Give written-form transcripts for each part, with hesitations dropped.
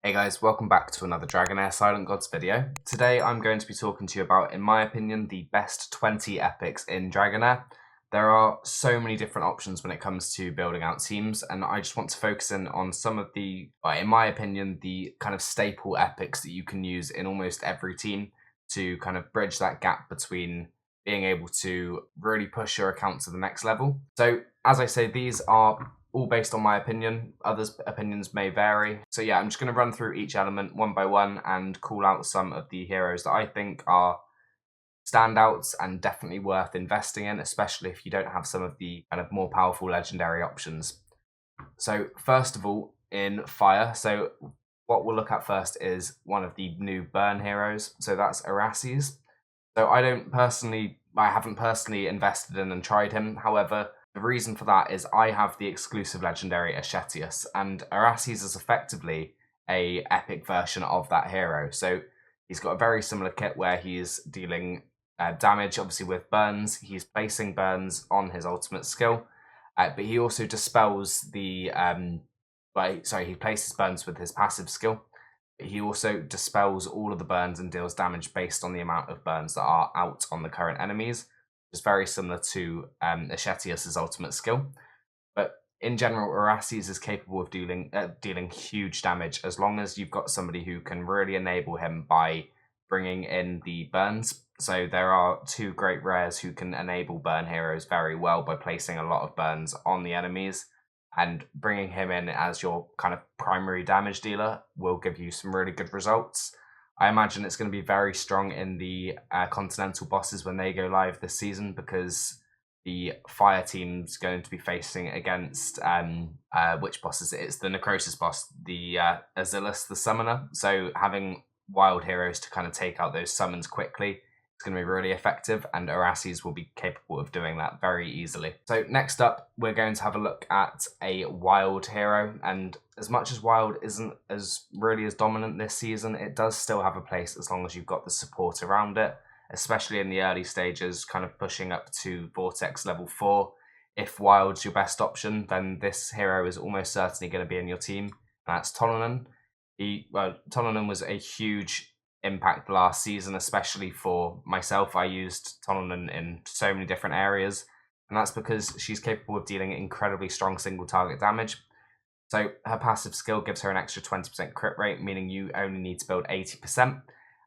Hey guys, welcome back to another Dragonheir Silent Gods video. Today I'm going to be talking to you about, in my opinion, the best 20 epics in Dragonheir. There are so many different options when it comes to building out teams, and I just want to focus in on some of the, in my opinion, the kind of staple epics that you can use in almost every team to kind of bridge that gap between being able to really push your account to the next level. So, as I say, these are all based on my opinion. Others' opinions may vary. So yeah, I'm just going to run through each element one by one and call out some of the heroes that I think are standouts and definitely worth investing in, especially if you don't have some of the kind of more powerful legendary options. So first of all, in fire, so what we'll look at first is one of the new burn heroes. So that's Arases. So I haven't personally invested in and tried him. However, the reason for that is I have the exclusive legendary Ashetius, and Arases is effectively a epic version of that hero. So he's got a very similar kit where he's dealing damage, obviously with burns. He's placing burns on his ultimate skill, but he also dispels the he places burns with his passive skill. He also dispels all of the burns and deals damage based on the amount of burns that are out on the current enemies, which is very similar to Ashetius' ultimate skill. But in general, Arases is capable of dealing huge damage as long as you've got somebody who can really enable him by bringing in the burns. So there are two great rares who can enable burn heroes very well by placing a lot of burns on the enemies, and bringing him in as your kind of primary damage dealer will give you some really good results. I imagine it's going to be very strong in the continental bosses when they go live this season, because the fire team's going to be facing against which boss is it? It's the Necrosis boss, the Azilus, the summoner. So having wild heroes to kind of take out those summons quickly, it's going to be really effective, and Arases will be capable of doing that very easily. So next up, we're going to have a look at a wild hero, and as much as wild isn't as dominant this season, it does still have a place as long as you've got the support around it, especially in the early stages, kind of pushing up to Vortex level 4. If wild's your best option, then this hero is almost certainly going to be in your team. That's Tolonen. Tolonen was a huge impact last season, especially for myself. I used Tolonen in so many different areas, and that's because she's capable of dealing incredibly strong single target damage. So her passive skill gives her an extra 20% crit rate, meaning you only need to build 80%,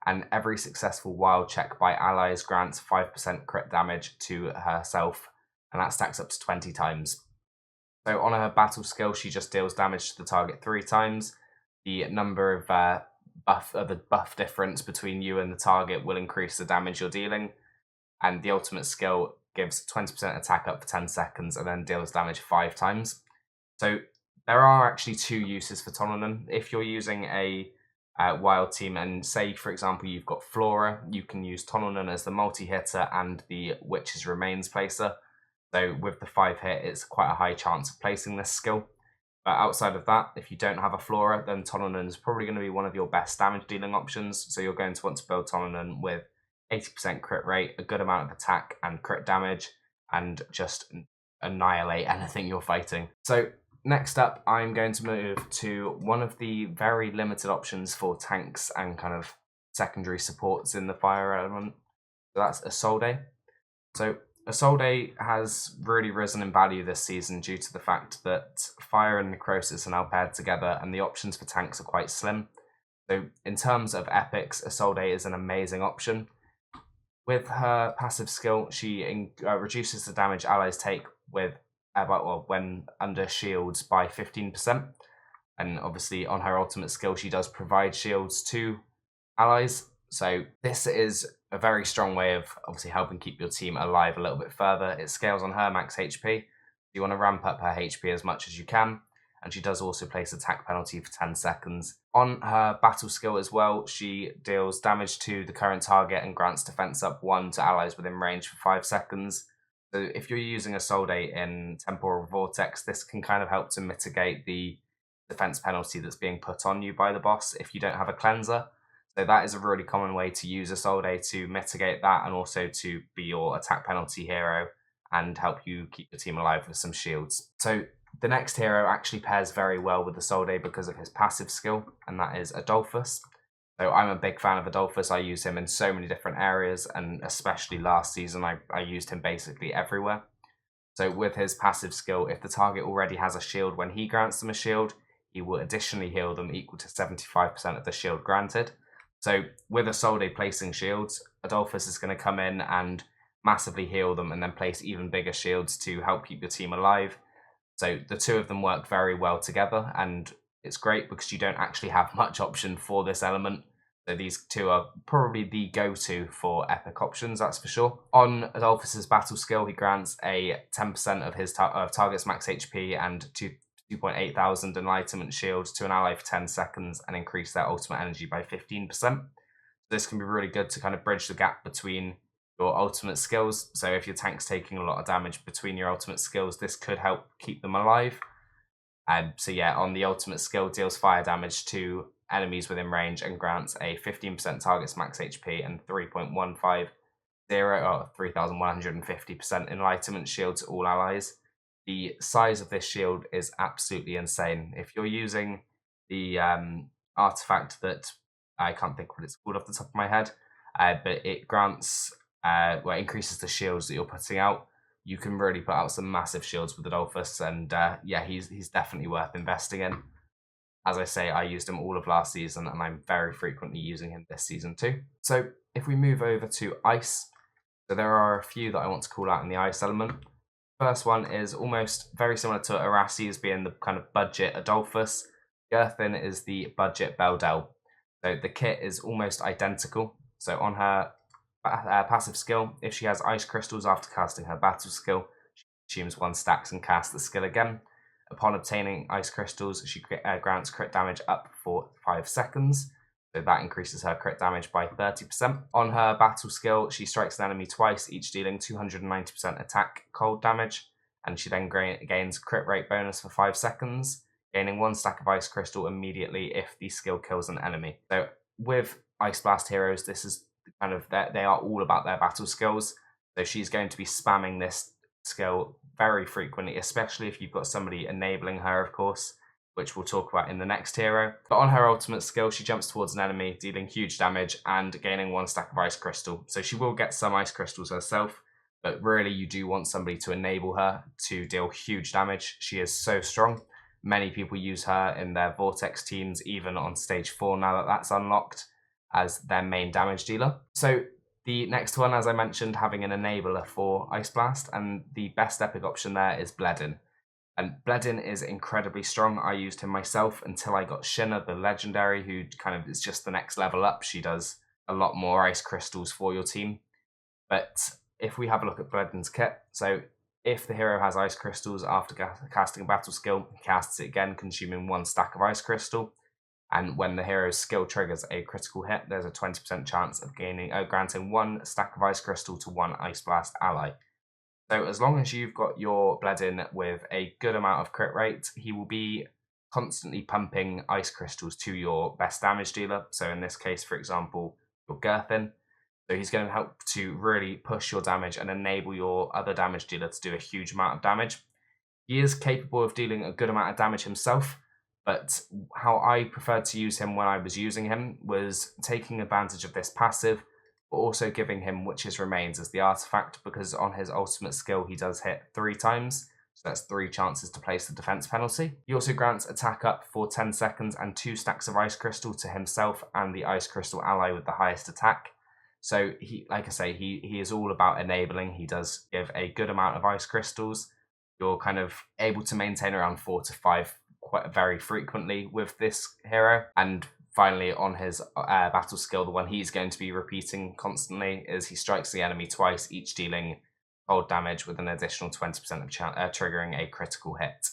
and every successful wild check by allies grants 5% crit damage to herself, and that stacks up to 20 times. So on her battle skill, she just deals damage to the target 3 times. The number of the buff difference between you and the target will increase the damage you're dealing, and the ultimate skill gives 20% attack up for 10 seconds and then deals damage 5 times. So there are actually 2 uses for Tolonen. If you're using a wild team, and say for example you've got Flora, you can use Tolonen as the multi-hitter and the Witch's Remains placer. So with the 5 hit, it's quite a high chance of placing this skill. But outside of that, if you don't have a Flora, then Tolonen is probably going to be one of your best damage dealing options. So you're going to want to build Tolonen with 80% crit rate, a good amount of attack and crit damage, and just annihilate anything you're fighting. So next up, I'm going to move to one of the very limited options for tanks and kind of secondary supports in the fire element. So that's Isolde. So Isolde has really risen in value this season due to the fact that Fire and Necrosis are now paired together, and the options for tanks are quite slim. So in terms of epics, Isolde is an amazing option. With her passive skill, she reduces the damage allies take with when under shields by 15%. And obviously on her ultimate skill, she does provide shields to allies. So this is a very strong way of obviously helping keep your team alive a little bit further. It scales on her max HP. You want to ramp up her HP as much as you can. And she does also place attack penalty for 10 seconds. On her battle skill as well, she deals damage to the current target and grants defense up 1 to allies within range for 5 seconds. So if you're using Isolde in Temporal Vortex, this can kind of help to mitigate the defense penalty that's being put on you by the boss if you don't have a cleanser. So that is a really common way to use Isolde to mitigate that, and also to be your attack penalty hero and help you keep your team alive with some shields. So The next hero actually pairs very well with the Solde because of his passive skill, and that is Adolphus. So I'm a big fan of Adolphus. I use him in so many different areas, and especially last season, I used him basically everywhere. So with his passive skill, if the target already has a shield, when he grants them a shield, he will additionally heal them equal to 75% of the shield granted. So with a Solde placing shields, Adolphus is going to come in and massively heal them and then place even bigger shields to help keep your team alive. So the two of them work very well together, and it's great because you don't actually have much option for this element. So these two are probably the go-to for epic options, that's for sure. On Adolphus's battle skill, he grants a 10% of his target's max HP and 2.8 thousand enlightenment shield to an ally for 10 seconds and increase their ultimate energy by 15%. This can be really good to kind of bridge the gap between your ultimate skills. So if your tank's taking a lot of damage between your ultimate skills, this could help keep them alive. So yeah, on the ultimate skill, deals fire damage to enemies within range and grants a 15% target's max HP and 3.150 or 3,150% enlightenment shield to all allies. The size of this shield is absolutely insane. If you're using the artifact that I can't think what it's called off the top of my head, but it grants it increases the shields that you're putting out. You can really put out some massive shields with Adolphus, and yeah, he's definitely worth investing in. As I say, I used him all of last season, and I'm very frequently using him this season too. So if we move over to Ice, so there are a few that I want to call out in the Ice element. First one is almost very similar to Arasi as being the kind of budget Adolphus. Gerthin is the budget Beldel. So the kit is almost identical. So on her passive skill, if she has ice crystals after casting her battle skill, she consumes 1 stacks and casts the skill again. Upon obtaining ice crystals, she grants crit damage up for 5 seconds. So that increases her crit damage by 30%. On her battle skill, she strikes an enemy twice, each dealing 290% attack cold damage, and she then gains crit rate bonus for 5 seconds, gaining 1 stack of ice crystal immediately if the skill kills an enemy. So with Ice Blast heroes, this is kind of they are all about their battle skills. So she's going to be spamming this skill very frequently, especially if you've got somebody enabling her, of course, which we'll talk about in the next hero. But on her ultimate skill, she jumps towards an enemy, dealing huge damage and gaining 1 stack of ice crystal. So she will get some ice crystals herself, but really you do want somebody to enable her to deal huge damage. She is so strong. Many people use her in their Vortex teams, even on stage 4 now that that's unlocked, as their main damage dealer. So the next one, as I mentioned, having an enabler for Ice Blast, and the best epic option there is Bledin. And Bledin is incredibly strong. I used him myself until I got Shinna, the legendary, who kind of is just the next level up. She does a lot more ice crystals for your team. But if we have a look at Bledin's kit, so if the hero has ice crystals after casting a battle skill, he casts it again, consuming 1 stack of ice crystal. And when the hero's skill triggers a critical hit, there's a 20% chance of granting 1 stack of ice crystal to 1 Ice Blast ally. So as long as you've got your Bledin with a good amount of crit rate, he will be constantly pumping ice crystals to your best damage dealer. So in this case, for example, your Gerthin. So he's going to help to really push your damage and enable your other damage dealer to do a huge amount of damage. He is capable of dealing a good amount of damage himself, but how I preferred to use him when I was using him was taking advantage of this passive, but also giving him Witch's Remains as the artifact, because on his ultimate skill he does hit 3 times, so that's 3 chances to place the defense penalty. He also grants attack up for 10 seconds and 2 stacks of ice crystal to himself and the ice crystal ally with the highest attack. So he, like I say, he is all about enabling. He does give a good amount of ice crystals. You're kind of able to maintain around 4 to 5 quite very frequently with this hero. And finally, on his battle skill, the one he's going to be repeating constantly is he strikes the enemy twice, each dealing cold damage with an additional 20% of triggering a critical hit.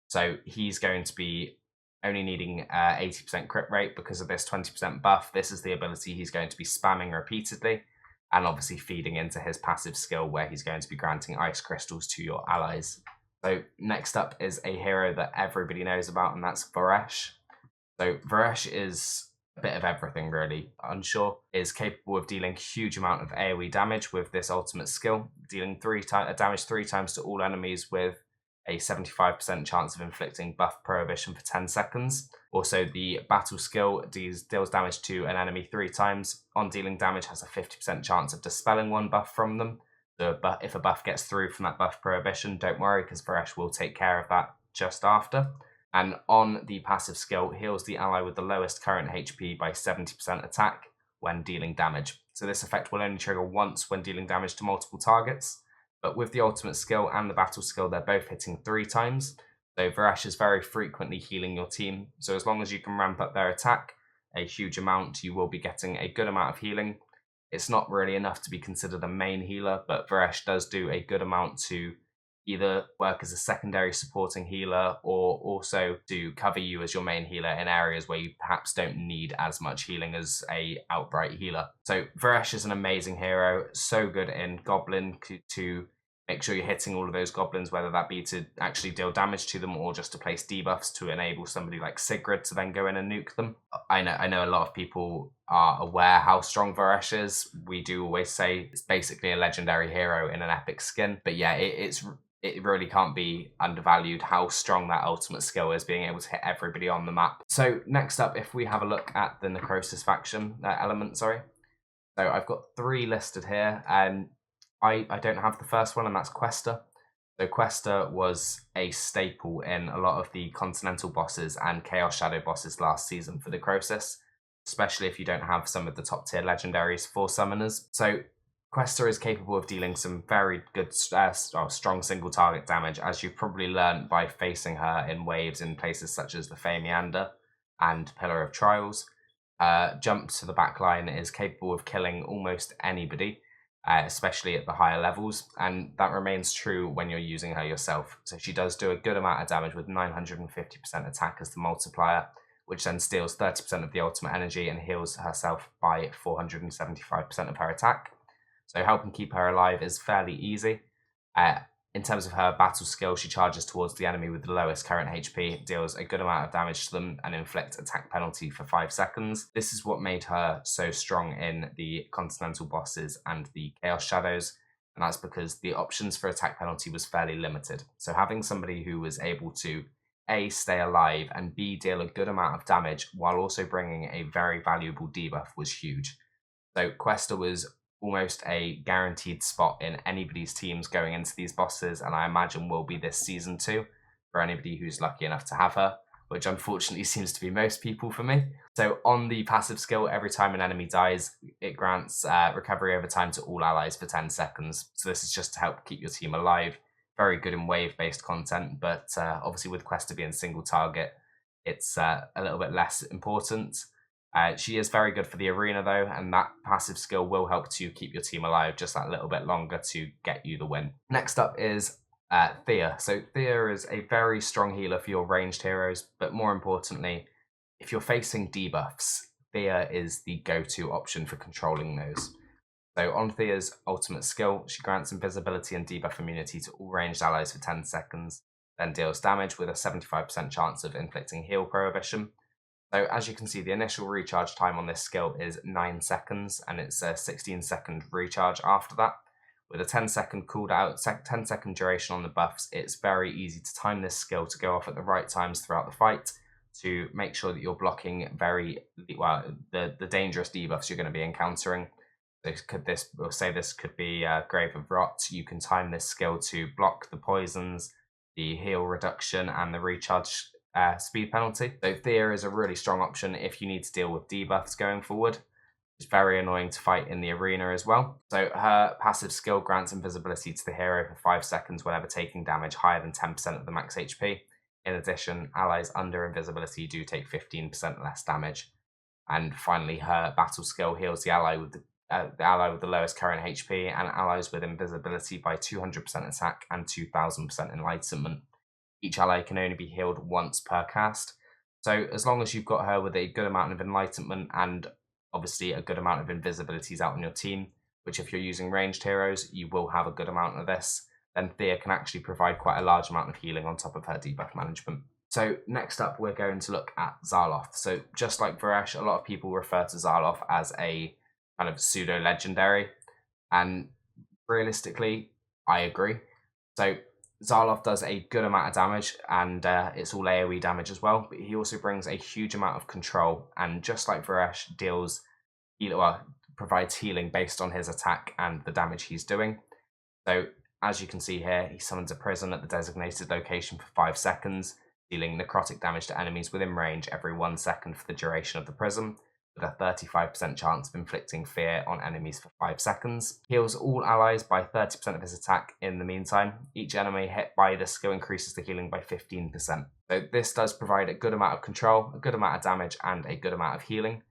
So he's going to be only needing 80% crit rate because of this 20% buff. This is the ability he's going to be spamming repeatedly, and obviously feeding into his passive skill where he's going to be granting ice crystals to your allies. So next up is a hero that everybody knows about, and that's Varesh. So Varesh is a bit of everything really. Unsure is capable of dealing huge amount of AoE damage with this ultimate skill, dealing damage 3 times to all enemies with a 75% chance of inflicting buff prohibition for 10 seconds. Also, the battle skill deals damage to an enemy 3 times. On dealing damage, has a 50% chance of dispelling one buff from them. So if a buff gets through from that buff prohibition, don't worry, because Varesh will take care of that just after. And on the passive skill, heals the ally with the lowest current HP by 70% attack when dealing damage. So this effect will only trigger once when dealing damage to multiple targets. But with the ultimate skill and the battle skill, they're both hitting 3 times. So Varesh is very frequently healing your team. So as long as you can ramp up their attack a huge amount, you will be getting a good amount of healing. It's not really enough to be considered a main healer, but Varesh does do a good amount to either work as a secondary supporting healer or also to cover you as your main healer in areas where you perhaps don't need as much healing as a outright healer. So Varesh is an amazing hero, so good in Goblin to make sure you're hitting all of those goblins, whether that be to actually deal damage to them or just to place debuffs to enable somebody like Sigrid to then go in and nuke them. I know a lot of people are aware how strong Varesh is. We do always say it's basically a legendary hero in an epic skin, but yeah, it really can't be undervalued how strong that ultimate skill is, being able to hit everybody on the map. So next up, if we have a look at the Necrosis faction element, So I've got 3 listed here, and I don't have the first one, and that's Questa. So Questa was a staple in a lot of the Continental bosses and Chaos Shadow bosses last season for Necrosis, especially if you don't have some of the top tier legendaries for summoners. So Questa is capable of dealing some very good, strong single target damage, as you've probably learned by facing her in waves in places such as the Fey Meander and Pillar of Trials. Jump to the backline is capable of killing almost anybody, especially at the higher levels, and that remains true when you're using her yourself. So she does do a good amount of damage with 950% attack as the multiplier, which then steals 30% of the ultimate energy and heals herself by 475% of her attack. So helping keep her alive is fairly easy. In terms of her battle skill, she charges towards the enemy with the lowest current HP, deals a good amount of damage to them, and inflicts attack penalty for 5 seconds. This is what made her so strong in the Continental bosses and the Chaos Shadows, and that's because the options for attack penalty was fairly limited. So having somebody who was able to A, stay alive, and B, deal a good amount of damage while also bringing a very valuable debuff was huge. So Questa was almost a guaranteed spot in anybody's teams going into these bosses, and I imagine will be this season too for anybody who's lucky enough to have her, which unfortunately seems to be most people for me. So on the passive skill, every time an enemy dies, it grants recovery over time to all allies for 10 seconds. So this is just to help keep your team alive. Very good in wave-based content, but obviously with Questa being single target, it's a little bit less important. She is very good for the arena though, and that passive skill will help to keep your team alive just that little bit longer to get you the win. Next up is Thea. So Thea is a very strong healer for your ranged heroes, but more importantly, if you're facing debuffs, Thea is the go-to option for controlling those. So on Thea's ultimate skill, she grants invisibility and debuff immunity to all ranged allies for 10 seconds, then deals damage with a 75% chance of inflicting heal prohibition. So as you can see, the initial recharge time on this skill is 9 seconds, and it's a 16-second recharge after that. With a 10-second cooldown, 10-second duration on the buffs, it's very easy to time this skill to go off at the right times throughout the fight to make sure that you're blocking the dangerous debuffs you're going to be encountering. This could be Grave of Rot. You can time this skill to block the poisons, the heal reduction, and the recharge speed penalty. So Thea is a really strong option if you need to deal with debuffs going forward. It's very annoying to fight in the arena as well. So her passive skill grants invisibility to the hero for 5 seconds whenever taking damage higher than 10% of the max HP. In addition, allies under invisibility do take 15% less damage. And finally, her battle skill heals the ally with the lowest current HP and allies with invisibility by 200% attack and 2000% enlightenment. Each ally can only be healed once per cast. So as long as you've got her with a good amount of enlightenment and obviously a good amount of invisibilities out on your team, which if you're using ranged heroes, you will have a good amount of this, then Thea can actually provide quite a large amount of healing on top of her debuff management. So next up, we're going to look at Zaloth. So just like Varesh, a lot of people refer to Zaloth as a kind of pseudo-legendary, and realistically, I agree. So Zaloff does a good amount of damage, and it's all AoE damage as well, but he also brings a huge amount of control, and just like Varesh, provides healing based on his attack and the damage he's doing. So as you can see here, he summons a prison at the designated location for 5 seconds, dealing necrotic damage to enemies within range every 1 second for the duration of the prism, with a 35% chance of inflicting fear on enemies for 5 seconds. Heals all allies by 30% of his attack in the meantime. Each enemy hit by this skill increases the healing by 15%. So this does provide a good amount of control, a good amount of damage, and a good amount of healing.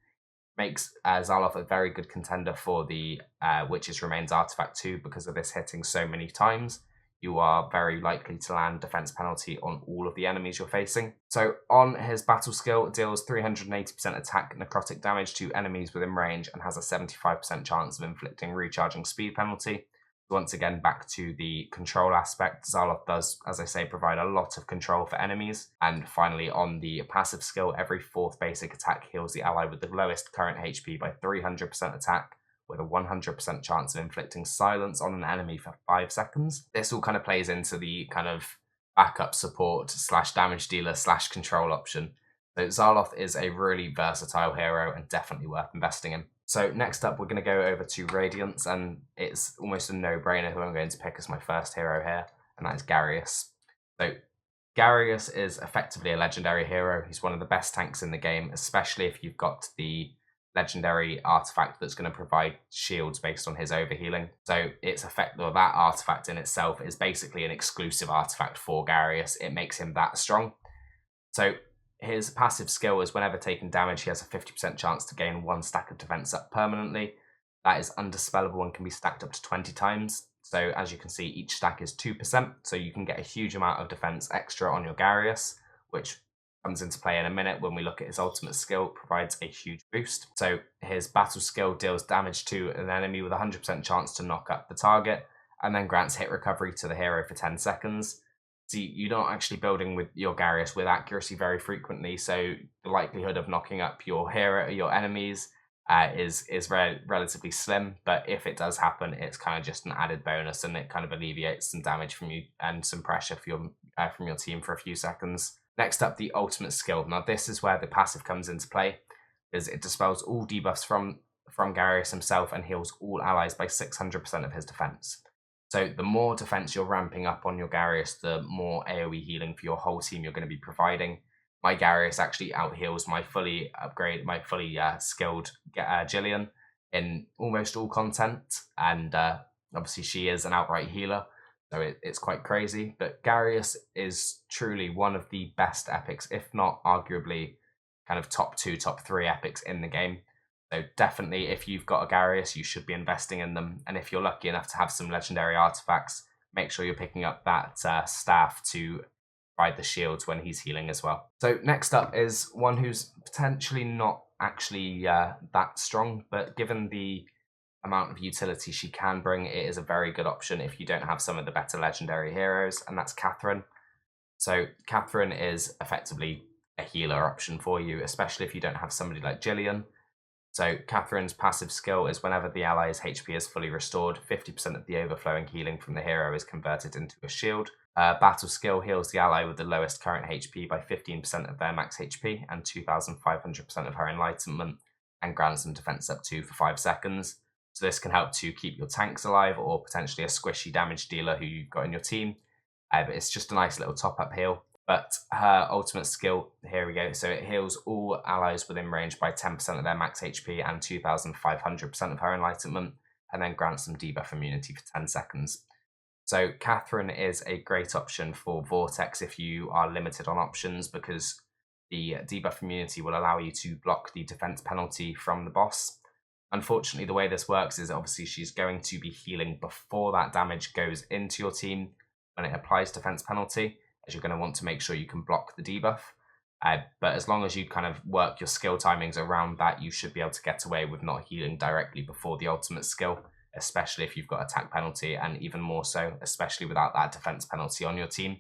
Makes Zaloff a very good contender for the Witch's Remains artifact too, because of this hitting so many times. You are very likely to land defense penalty on all of the enemies you're facing. So on his battle skill, it deals 380% attack necrotic damage to enemies within range and has a 75% chance of inflicting recharging speed penalty. Once again, back to the control aspect, Zaloff does, as I say, provide a lot of control for enemies. And finally, on the passive skill, every 4th basic attack heals the ally with the lowest current HP by 300% attack, with a 100% chance of inflicting silence on an enemy for 5 seconds. This all kind of plays into the kind of backup support / damage dealer / control option. So Zaloff is a really versatile hero and definitely worth investing in. So next up, we're going to go over to Radiance, and it's almost a no-brainer who I'm going to pick as my first hero here, and that is Garius. So Garius is effectively a legendary hero. He's one of the best tanks in the game, especially if you've got the legendary artifact that's going to provide shields based on his overhealing. So that artifact in itself is basically an exclusive artifact for Garius. It makes him that strong. So his passive skill is whenever taking damage, he has a 50% chance to gain 1 stack of defense up permanently. That is undispellable and can be stacked up to 20 times. So as you can see, each stack is 2%, so you can get a huge amount of defense extra on your Garius, which comes into play in a minute when we look at his ultimate skill, provides a huge boost. So his battle skill deals damage to an enemy with a 100% chance to knock up the target, and then grants hit recovery to the hero for 10 seconds. So you're not actually building with your Garius with accuracy very frequently, so the likelihood of knocking up your enemies is relatively slim. But if it does happen, it's kind of just an added bonus, and it kind of alleviates some damage from you and some pressure from your team for a few seconds. Next up, the ultimate skill. Now this is where the passive comes into play, because it dispels all debuffs from Garius himself and heals all allies by 600% of his defense. So the more defense you're ramping up on your Garius, the more AoE healing for your whole team you're going to be providing. My Garius actually out-heals my fully skilled Jillian in almost all content, and obviously she is an outright healer, so it's quite crazy. But Garius is truly one of the best epics, if not arguably kind of top 2, top 3 epics in the game. So definitely, if you've got a Garius, you should be investing in them. And if you're lucky enough to have some legendary artifacts, make sure you're picking up that staff to provide the shields when he's healing as well. So next up is one who's potentially not actually that strong, but given the amount of utility she can bring, it is a very good option if you don't have some of the better legendary heroes, and that's Catherine. So Catherine is effectively a healer option for you, especially if you don't have somebody like Jillian. So Catherine's passive skill is whenever the ally's HP is fully restored, 50% of the overflowing healing from the hero is converted into a shield. Battle skill heals the ally with the lowest current HP by 15% of their max HP and 2,500% of her enlightenment, and grants them defense up to for 5 seconds. So this can help to keep your tanks alive or potentially a squishy damage dealer who you've got in your team. But it's just a nice little top-up heal. But her ultimate skill, here we go, so it heals all allies within range by 10% of their max HP and 2,500% of her enlightenment, and then grants them debuff immunity for 10 seconds. So Catherine is a great option for Vortex if you are limited on options, because the debuff immunity will allow you to block the defense penalty from the boss. Unfortunately, the way this works is obviously she's going to be healing before that damage goes into your team when it applies defense penalty, as you're going to want to make sure you can block the debuff. But as long as you kind of work your skill timings around that, you should be able to get away with not healing directly before the ultimate skill, especially if you've got attack penalty, and even more so, especially without that defense penalty on your team.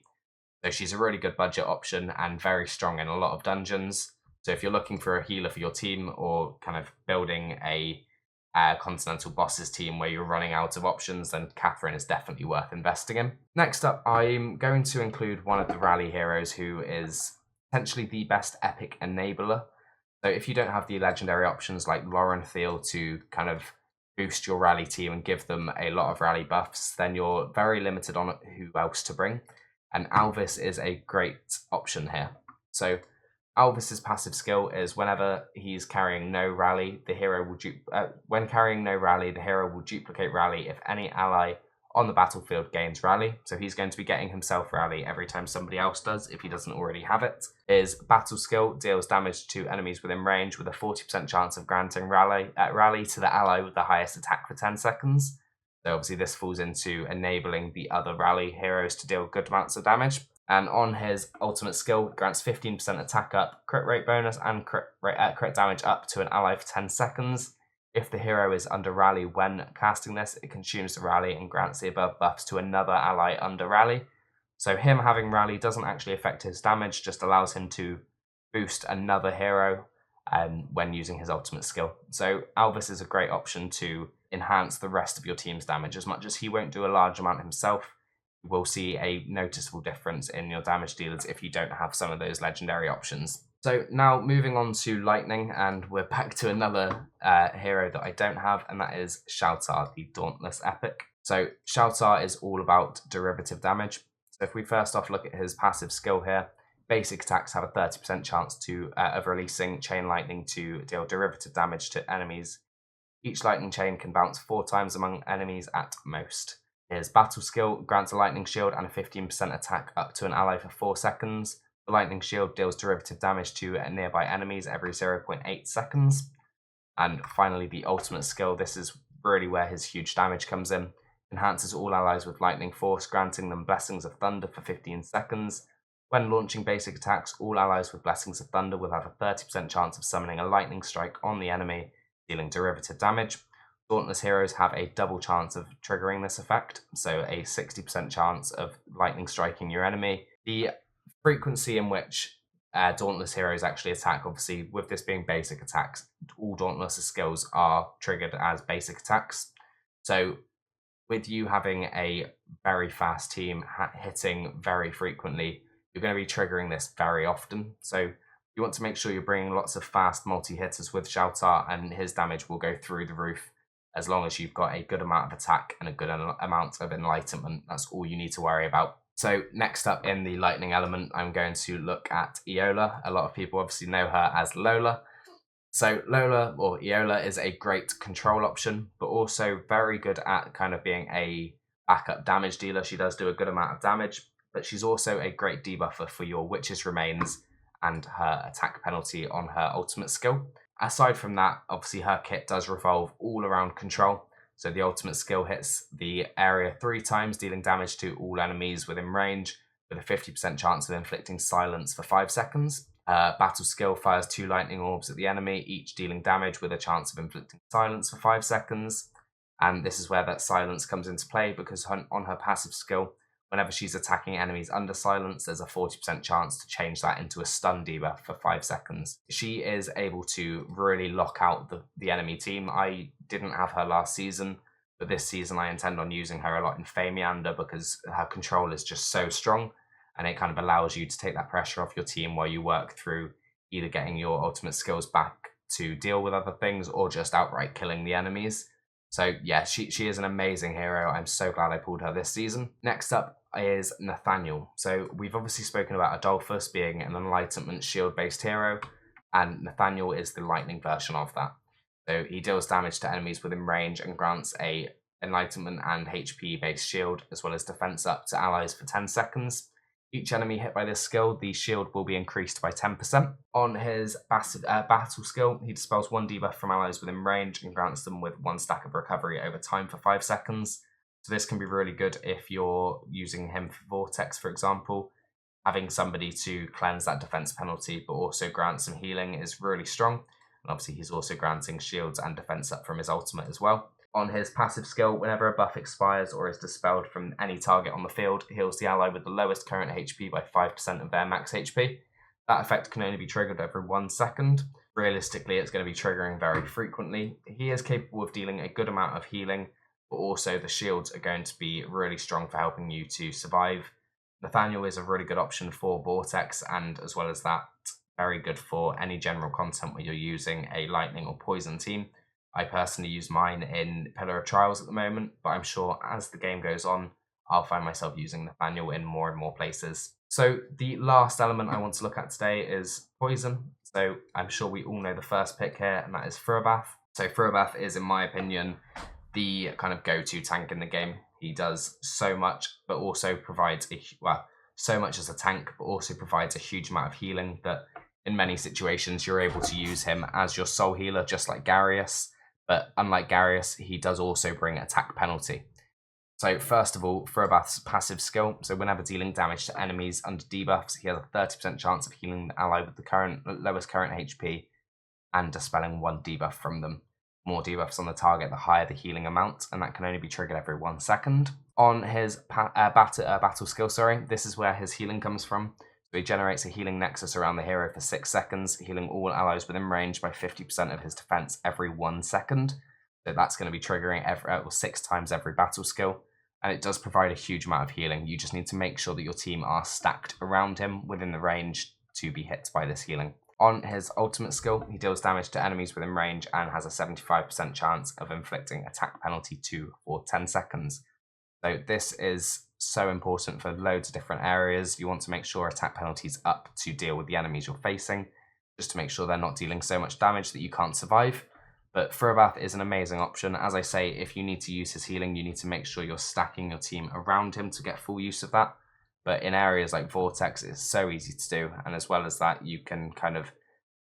So she's a really good budget option and very strong in a lot of dungeons. So if you're looking for a healer for your team, or kind of building a Continental Boss's team where you're running out of options, then Catherine is definitely worth investing in. Next up, I'm going to include one of the rally heroes who is potentially the best epic enabler. So if you don't have the legendary options like Lauren Thiel to kind of boost your rally team and give them a lot of rally buffs, then you're very limited on who else to bring. And Alvis is a great option here. So Alvis's passive skill is whenever he's carrying no rally, the hero will when carrying no rally, the hero will duplicate rally if any ally on the battlefield gains rally. So he's going to be getting himself rally every time somebody else does if he doesn't already have it. His battle skill deals damage to enemies within range with a 40% chance of granting rally to the ally with the highest attack for 10 seconds. So obviously this falls into enabling the other rally heroes to deal good amounts of damage. And on his ultimate skill, grants 15% attack up, crit rate bonus, and crit damage up to an ally for 10 seconds. If the hero is under rally when casting this, it consumes the rally and grants the above buffs to another ally under rally. So him having rally doesn't actually affect his damage, just allows him to boost another hero when using his ultimate skill. So Alvis is a great option to enhance the rest of your team's damage. As much as he won't do a large amount himself, you will see a noticeable difference in your damage dealers if you don't have some of those legendary options. So now moving on to Lightning, and we're back to another hero that I don't have, and that is Shaltar, the Dauntless Epic. So Shaltar is all about derivative damage. So if we first off look at his passive skill here, basic attacks have a 30% chance of releasing Chain Lightning to deal derivative damage to enemies. Each lightning chain can bounce 4 times among enemies at most. His battle skill grants a lightning shield and a 15% attack up to an ally for 4 seconds. The lightning shield deals derivative damage to nearby enemies every 0.8 seconds. And finally, the ultimate skill, this is really where his huge damage comes in. Enhances all allies with lightning force, granting them Blessings of Thunder for 15 seconds. When launching basic attacks, all allies with Blessings of Thunder will have a 30% chance of summoning a lightning strike on the enemy, dealing derivative damage. Dauntless heroes have a double chance of triggering this effect, so a 60% chance of lightning striking your enemy. The frequency in which Dauntless heroes actually attack, obviously with this being basic attacks, all Dauntless skills are triggered as basic attacks. So with you having a very fast team hitting very frequently, you're going to be triggering this very often. So you want to make sure you're bringing lots of fast multi-hitters with Shaltar, and his damage will go through the roof as long as you've got a good amount of attack and a good amount of enlightenment. That's all you need to worry about. So next up in the lightning element, I'm going to look at Eola. A lot of people obviously know her as Lola. So Lola, or Eola, is a great control option, but also very good at kind of being a backup damage dealer. She does do a good amount of damage, but she's also a great debuffer for your Witch's Remains and her attack penalty on her ultimate skill. Aside from that, obviously her kit does revolve all around control. So the ultimate skill hits the area 3 times, dealing damage to all enemies within range, with a 50% chance of inflicting silence for 5 seconds. Battle skill fires 2 lightning orbs at the enemy, each dealing damage with a chance of inflicting silence for 5 seconds. And this is where that silence comes into play, because on her passive skill, whenever she's attacking enemies under silence, there's a 40% chance to change that into a stun debuff for 5 seconds. She is able to really lock out the enemy team. I didn't have her last season, but this season I intend on using her a lot in Famiander because her control is just so strong, and it kind of allows you to take that pressure off your team while you work through either getting your ultimate skills back to deal with other things or just outright killing the enemies. So yeah, she is an amazing hero. I'm so glad I pulled her this season. Next up is Nathaniel. So we've obviously spoken about Adolphus being an enlightenment shield-based hero, and Nathaniel is the lightning version of that. So he deals damage to enemies within range and grants a enlightenment and HP-based shield, as well as defense up to allies for 10 seconds. Each enemy hit by this skill, the shield will be increased by 10%. On his battle skill, he dispels 1 debuff from allies within range and grants them with 1 stack of recovery over time for 5 seconds. So this can be really good if you're using him for Vortex, for example. Having somebody to cleanse that defense penalty, but also grant some healing is really strong. And obviously he's also granting shields and defense up from his ultimate as well. On his passive skill, whenever a buff expires or is dispelled from any target on the field, heals the ally with the lowest current HP by 5% of their max HP. That effect can only be triggered every 1 second. realistically it's going to be triggering very frequently. He is capable of dealing a good amount of healing, but also the shields are going to be really strong for helping you to survive. Nathaniel is a really good option for Vortex, and as well as that, very good for any general content where you're using a lightning or poison team. I personally use mine in Pillar of Trials at the moment, but I'm sure as the game goes on, I'll find myself using Nathaniel in more and more places. So the last element I want to look at today is poison. So I'm sure we all know the first pick here, and that is Furabath. So Furabath is, in my opinion, the kind of go-to tank in the game. He does so much, but also provides so much as a tank, but also provides a huge amount of healing that in many situations you're able to use him as your soul healer, just like Garius. But unlike Garius, he does also bring attack penalty. So first of all, Furabath's passive skill. So whenever dealing damage to enemies under debuffs, he has a 30% chance of healing the ally with the lowest current HP and dispelling one debuff from them. More debuffs on the target, the higher the healing amount, and that can only be triggered every 1 second. On his battle skill, this is where his healing comes from. So he generates a healing nexus around the hero for 6 seconds, healing all allies within range by 50% of his defense every 1 second. So that's going to be triggering 6 times every battle skill, and it does provide a huge amount of healing. You just need to make sure that your team are stacked around him within the range to be hit by this healing. On his ultimate skill, he deals damage to enemies within range and has a 75% chance of inflicting attack penalty 2 for 10 seconds. So this is so important for loads of different areas. You want to make sure attack penalty's up to deal with the enemies you're facing, just to make sure they're not dealing so much damage that you can't survive. But Furabath is an amazing option. As I say, if you need to use his healing, you need to make sure you're stacking your team around him to get full use of that. But in areas like Vortex, it's so easy to do. And as well as that, you can kind of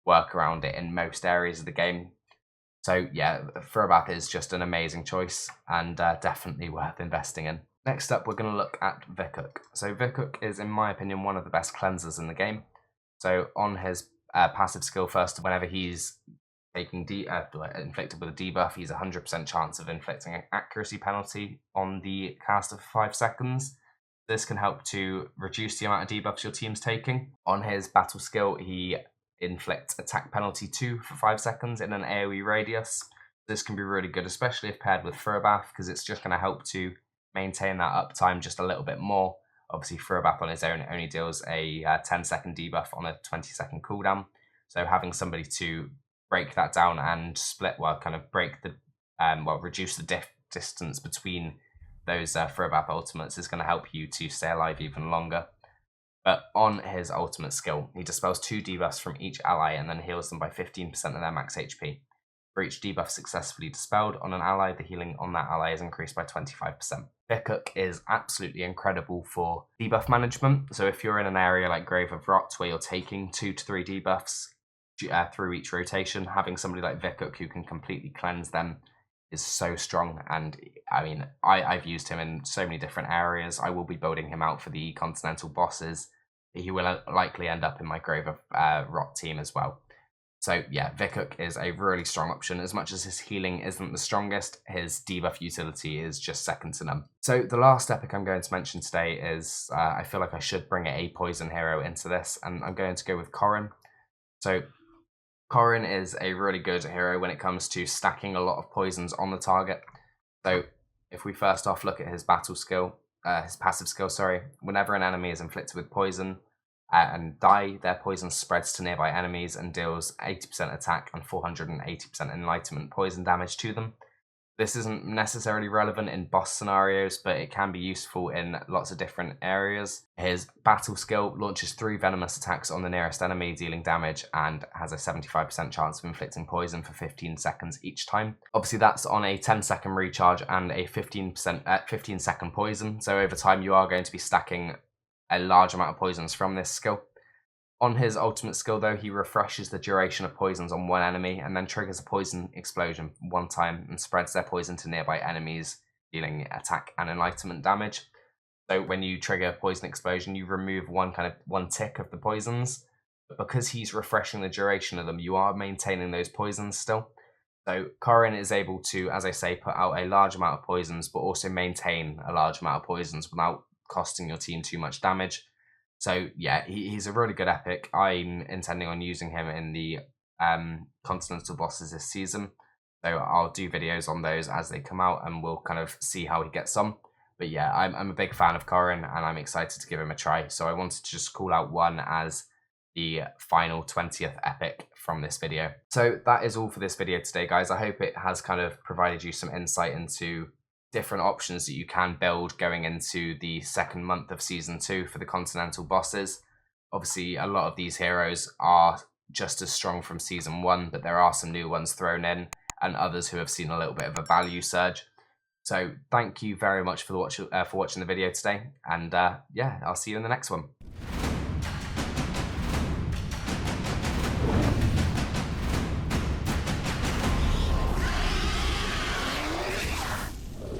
work around it in most areas of the game. So yeah, Furabath is just an amazing choice and definitely worth investing in. Next up, we're going to look at Vikuk. So Vikuk is, in my opinion, one of the best cleansers in the game. So on his passive skill first, whenever he's taking inflicted with a debuff, he's 100% chance of inflicting an accuracy penalty on the cast of 5 seconds. This can help to reduce the amount of debuffs your team's taking. On his battle skill, he inflicts attack penalty 2 for 5 seconds in an AoE radius. This can be really good, especially if paired with Furabath, because it's just going to help to maintain that uptime just a little bit more. Obviously, Furabath on his own only deals a 10-second debuff on a 20-second cooldown. So having somebody to break that down and reduce the distance between those Furabath ultimates is going to help you to stay alive even longer. But on his ultimate skill, he dispels 2 debuffs from each ally and then heals them by 15% of their max HP. For each debuff successfully dispelled on an ally, the healing on that ally is increased by 25%. Vikuk is absolutely incredible for debuff management. So if you're in an area like Grave of Rot where you're taking 2 to 3 debuffs through each rotation, having somebody like Vikuk who can completely cleanse them is so strong. And I mean, I've used him in so many different areas. I will be building him out for the continental bosses. He will likely end up in my Grave of Rot team as well. So yeah, Vikuk is a really strong option. As much as his healing isn't the strongest, his debuff utility is just second to none. So the last epic I'm going to mention today is, I feel like I should bring a poison hero into this, and I'm going to go with Corrin. So Corrin is a really good hero when it comes to stacking a lot of poisons on the target. So if we first off look at his battle skill, his passive skill, whenever an enemy is inflicted with poison and die, their poison spreads to nearby enemies and deals 80% attack and 480% enlightenment poison damage to them. This isn't necessarily relevant in boss scenarios, but it can be useful in lots of different areas. His battle skill launches 3 venomous attacks on the nearest enemy, dealing damage, and has a 75% chance of inflicting poison for 15 seconds each time. Obviously, that's on a 10-second recharge and a 15-second poison, so over time you are going to be stacking a large amount of poisons from this skill. On his ultimate skill, though, he refreshes the duration of poisons on one enemy and then triggers a poison explosion 1 time and spreads their poison to nearby enemies, dealing attack and enlightenment damage. So when you trigger poison explosion, you remove one tick of the poisons, but because he's refreshing the duration of them, you are maintaining those poisons still. So Corrin is able to, as I say, put out a large amount of poisons, but also maintain a large amount of poisons without costing your team too much damage. So yeah, he's a really good epic. I'm intending on using him in the continental bosses this season. So I'll do videos on those as they come out, and we'll kind of see how he gets on. But yeah, I'm a big fan of Corrin, and I'm excited to give him a try. So I wanted to just call out one as the final 20th epic from this video. So that is all for this video today, guys. I hope it has kind of provided you some insight into different options that you can build going into the second month of Season 2 for the continental bosses. Obviously, a lot of these heroes are just as strong from Season 1, but there are some new ones thrown in, and others who have seen a little bit of a value surge. So thank you very much for watching the video today, and yeah, I'll see you in the next one.